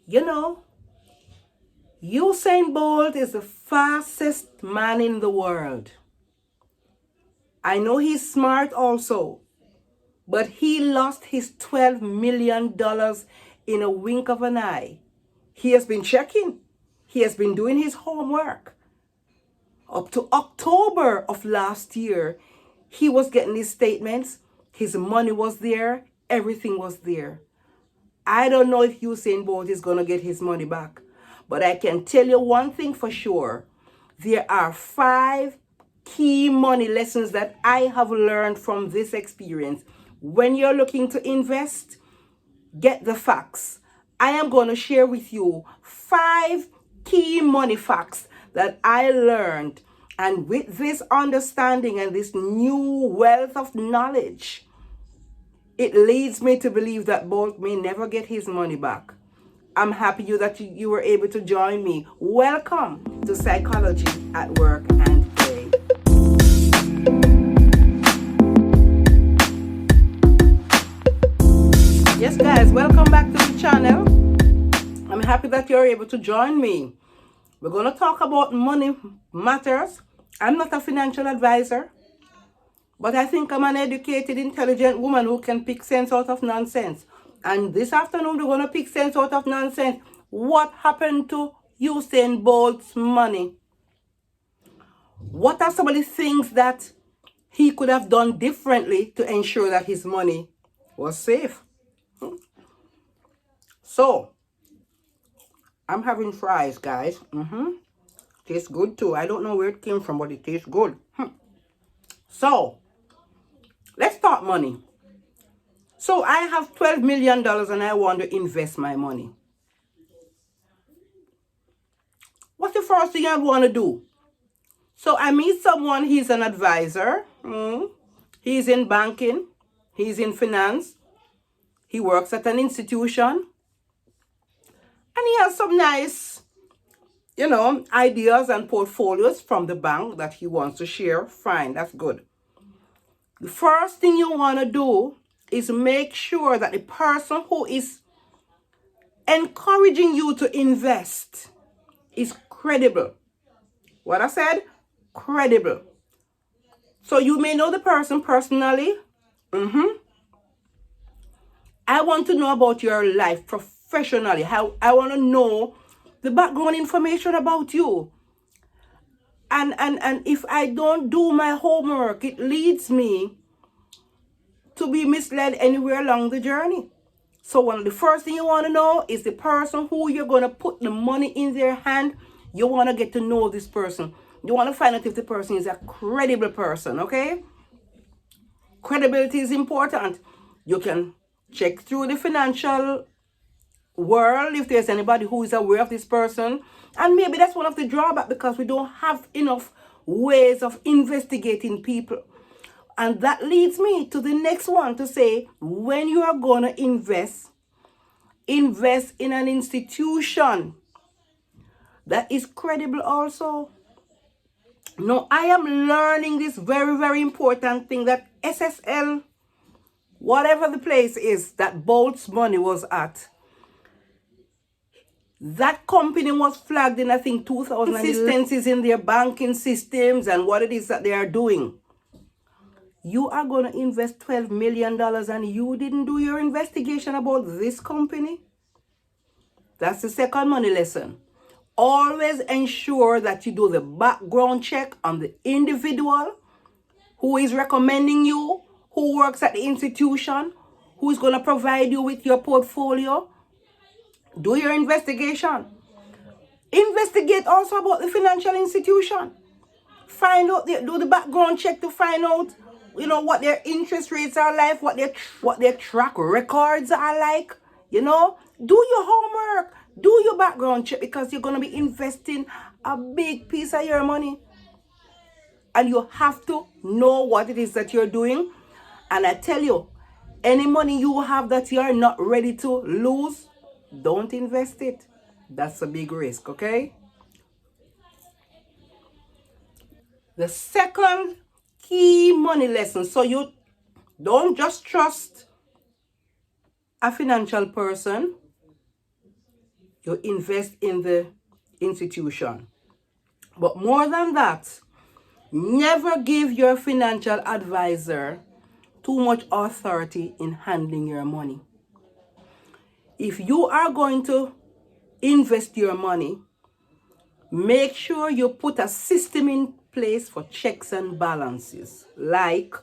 You know, Usain Bolt is the fastest man in the world. I know he's smart also, but he lost his $12 million in a wink of an eye. He has been checking. He has been doing his homework. Up to October of last year, he was getting his statements. His money was there. Everything was there. I don't know if Usain Bolt is going to get his money back. But I can tell you one thing for sure. There are 5 key money lessons that I have learned from this experience. When you're looking to invest, get the facts. I am going to share with you 5 key money facts that I learned. And with this understanding and this new wealth of knowledge, it leads me to believe that Bolt may never get his money back. I'm happy that you were able to join me. Welcome to Psychology at Work and Play. Yes, guys, welcome back to the channel. I'm happy that you're able to join me. We're going to talk about money matters. I'm not a financial advisor, but I think I'm an educated, intelligent woman who can pick sense out of nonsense. And this afternoon, we're going to pick sense out of nonsense. What happened to Usain Bolt's money? What are some of the things that he could have done differently to ensure that his money was safe? So, I'm having fries, guys. Tastes good too. I don't know where it came from, but it tastes good. So, let's talk money. So I have $12 million and I want to invest my money. What's the first thing I want to do? So I meet someone, he's an advisor. He's in banking. He's in finance. He works at an institution. And he has some nice, ideas and portfolios from the bank that he wants to share. Fine, that's good. The first thing you want to do is make sure that the person who is encouraging you to invest is credible. What I said? Credible. So you may know the person personally. I want to know about your life professionally. I want to know the background information about you. And if I don't do my homework, it leads me to be misled anywhere along the journey. So one of the first thing you want to know is the person who you're going to put the money in their hand. You want to get to know this person. You want to find out if the person is a credible person, okay? Credibility is important. You can check through the financial world if there's anybody who is aware of this person. And maybe that's one of the drawbacks because we don't have enough ways of investigating people. And that leads me to the next one to say, when you are going to invest in an institution that is credible also. Now, I am learning this very, very important thing that SSL, whatever the place is that Bolt's money was at, that company was flagged in, I think, 2000 consistencies in their banking systems and what it is that they are doing. You are going to invest $12 million and you didn't do your investigation about this company? That's the second money lesson. Always ensure that you do the background check on the individual who is recommending you, who works at the institution, who is going to provide you with your portfolio. Do your investigation. Investigate also about the financial institution. Find out, do the background check to find out, what their interest rates are like, what their track records are like. Do your homework. Do your background check because you're going to be investing a big piece of your money. And you have to know what it is that you're doing. And I tell you, any money you have that you are not ready to lose, don't invest it. That's a big risk, okay? The second key money lesson. So you don't just trust a financial person. You invest in the institution. But more than that, never give your financial advisor too much authority in handling your money. If you are going to invest your money, make sure you put a system in place for checks and balances. Like,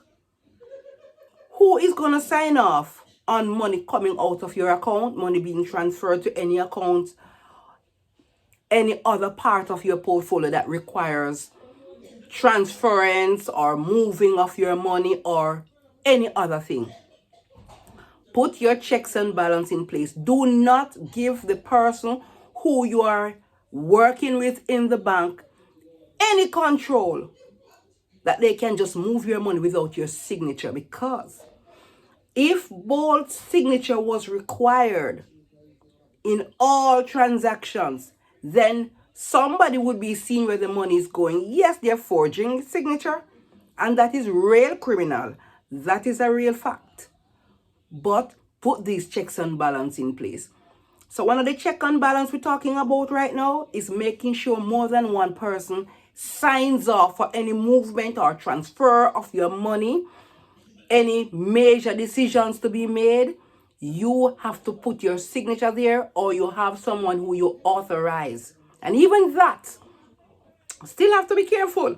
who is going to sign off on money coming out of your account, money being transferred to any account, any other part of your portfolio that requires transference or moving of your money or any other thing. Put your checks and balance in place. Do not give the person who you are working with in the bank any control that they can just move your money without your signature, because if both signature was required in all transactions, then somebody would be seeing where the money is going. Yes, they're forging signature, and that is real criminal. That is a real fact. But put these checks and balance in place. So one of the check and balance we're talking about right now is making sure more than one person signs off for any movement or transfer of your money, any major decisions to be made. You have to put your signature there, or you have someone who you authorize. And even that, still have to be careful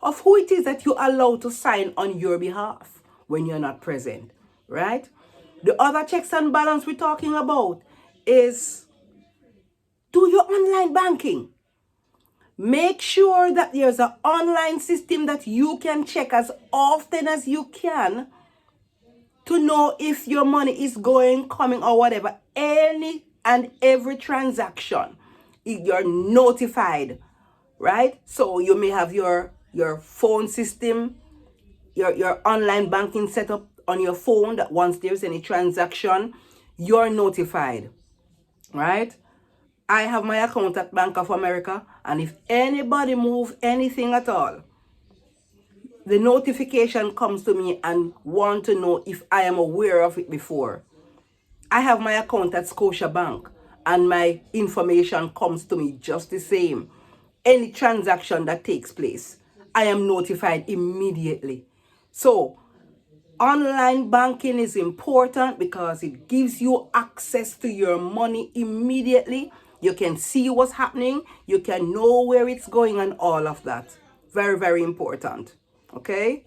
of who it is that you allow to sign on your behalf when you're not present, right? The other checks and balance we're talking about is do your online banking. Make sure that there's an online system that you can check as often as you can to know if your money is going, coming, or whatever. Any and every transaction, you're notified, right? So you may have your phone system, your online banking set up on your phone, that once there's any transaction, you're notified, right? I have my account at Bank of America, and if anybody moves anything at all, the notification comes to me and want to know if I am aware of it before. I have my account at Scotia Bank, and my information comes to me just the same. Any transaction that takes place, I am notified immediately. So online banking is important because it gives you access to your money immediately. You can see what's happening. You can know where it's going and all of that. Very, very important. Okay?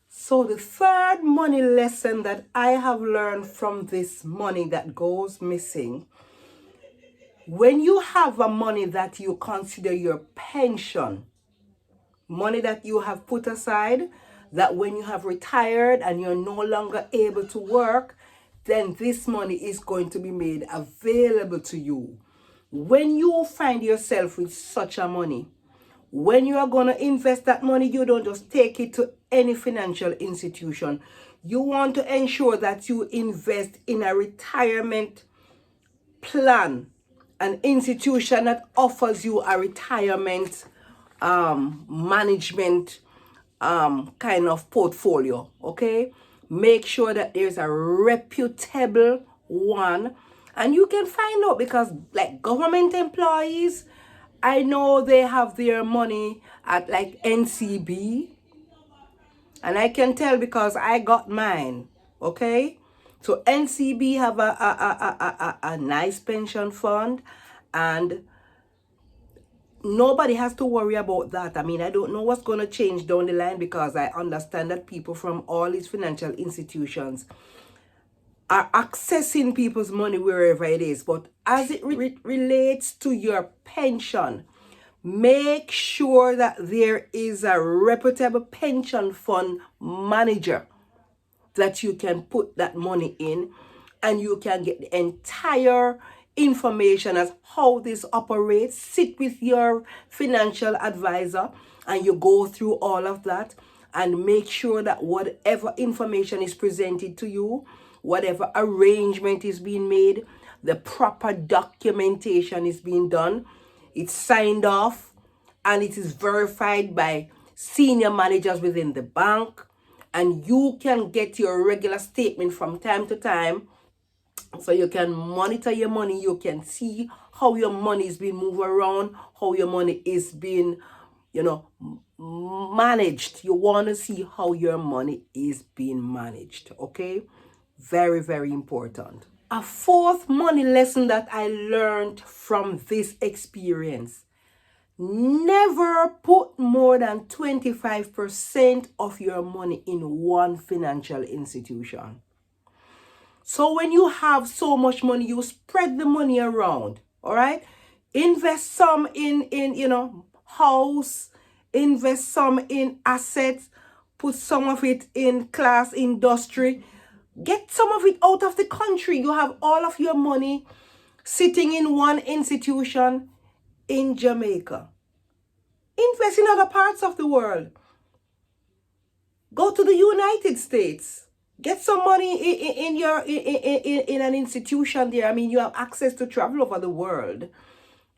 So the third money lesson that I have learned from this money that goes missing, when you have a money that you consider your pension, money that you have put aside, that when you have retired and you're no longer able to work, then this money is going to be made available to you. When you find yourself with such a money, when you are going to invest that money, you don't just take it to any financial institution. You want to ensure that you invest in a retirement plan, an institution that offers you a retirement management kind of portfolio. Okay, make sure that there's a reputable one, and you can find out, because like government employees, I know they have their money at like NCB, and I can tell because I got mine. Okay, so NCB have a nice pension fund, and nobody has to worry about that. I mean, I don't know what's going to change down the line, because I understand that people from all these financial institutions are accessing people's money wherever it is. But as it relates to your pension, make sure that there is a reputable pension fund manager that you can put that money in, and you can get the entire information as how this operates. Sit with your financial advisor and you go through all of that, and make sure that whatever information is presented to you, whatever arrangement is being made, the proper documentation is being done, it's signed off, and it is verified by senior managers within the bank, and you can get your regular statement from time to time So you can monitor your money. You can see how your money is being moved around, how your money is being, managed. You want to see how your money is being managed. Okay? Very, very important. A fourth money lesson that I learned from this experience: never put more than 25% of your money in one financial institution. So when you have so much money, you spread the money around, all right? Invest some in house, invest some in assets, put some of it in class industry. Get some of it out of the country. You have all of your money sitting in one institution in Jamaica. Invest in other parts of the world. Go to the United States. Get some money in an institution there. I mean, you have access to travel over the world.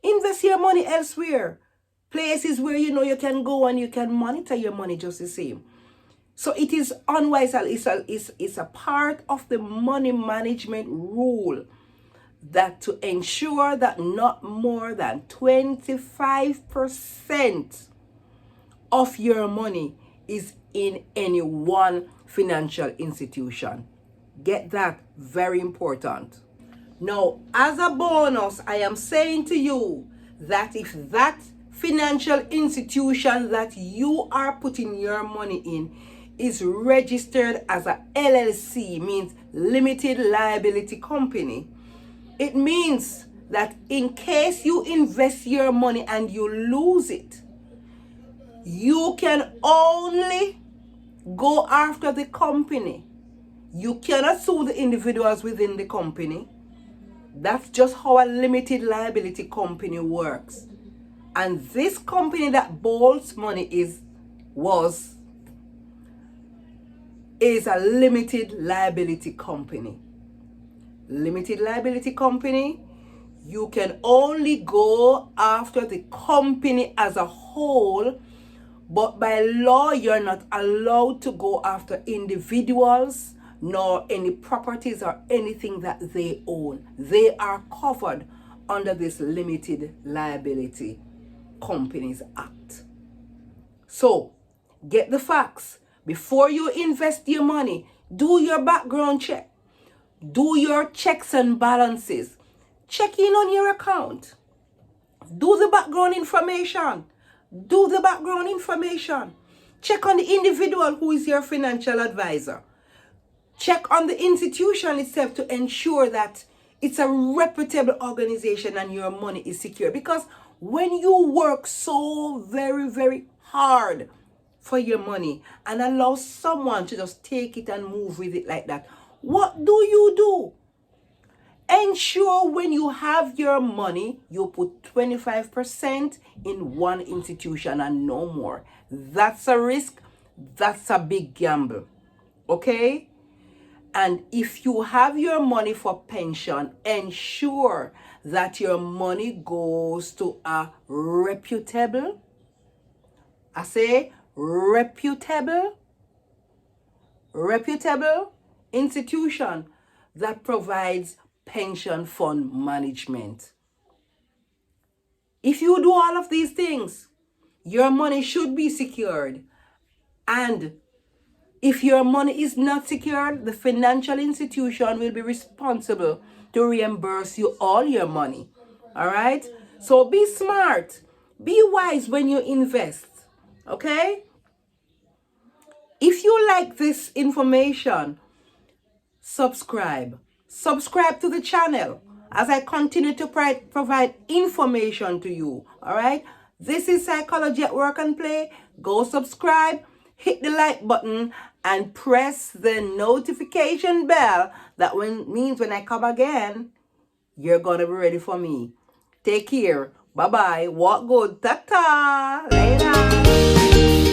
Invest your money elsewhere. Places where you can go and you can monitor your money just the same. So it is unwise. It's a part of the money management rule that to ensure that not more than 25% of your money is in any one financial institution. Get that? Very important. Now, as a bonus, I am saying to you that if that financial institution that you are putting your money in is registered as a LLC, means limited liability company, it means that in case you invest your money and you lose it, you can only go after the company. You cannot sue the individuals within the company. That's just how a limited liability company works. And this company that Bolt's money is a limited liability company. Limited liability company, you can only go after the company as a whole, but by law, you're not allowed to go after individuals nor any properties or anything that they own. They are covered under this Limited Liability Companies Act. So, get the facts. Before you invest your money, do your background check. Do your checks and balances. Check in on your account. Do the background information. Check on the individual who is your financial advisor. Check on the institution itself to ensure that it's a reputable organization and your money is secure. Because when you work so very, very hard for your money and allow someone to just take it and move with it like that, what do? Ensure when you have your money, you put 25% in one institution and no more. That's a risk. That's a big gamble. Okay? And if you have your money for pension, ensure that your money goes to a reputable, reputable institution that provides pension fund management. If you do all of these things, your money should be secured. And if your money is not secured, the financial institution will be responsible to reimburse you all your money. All right? So be smart. Be wise when you invest. Okay? If you like this information, subscribe. Subscribe to the channel as I continue to provide information to you. All right? This is Psychology at Work and Play. Go subscribe, hit the like button, and press the notification bell. That means when I come again, you're going to be ready for me. Take care. Bye-bye. Walk good. Ta-ta. Later.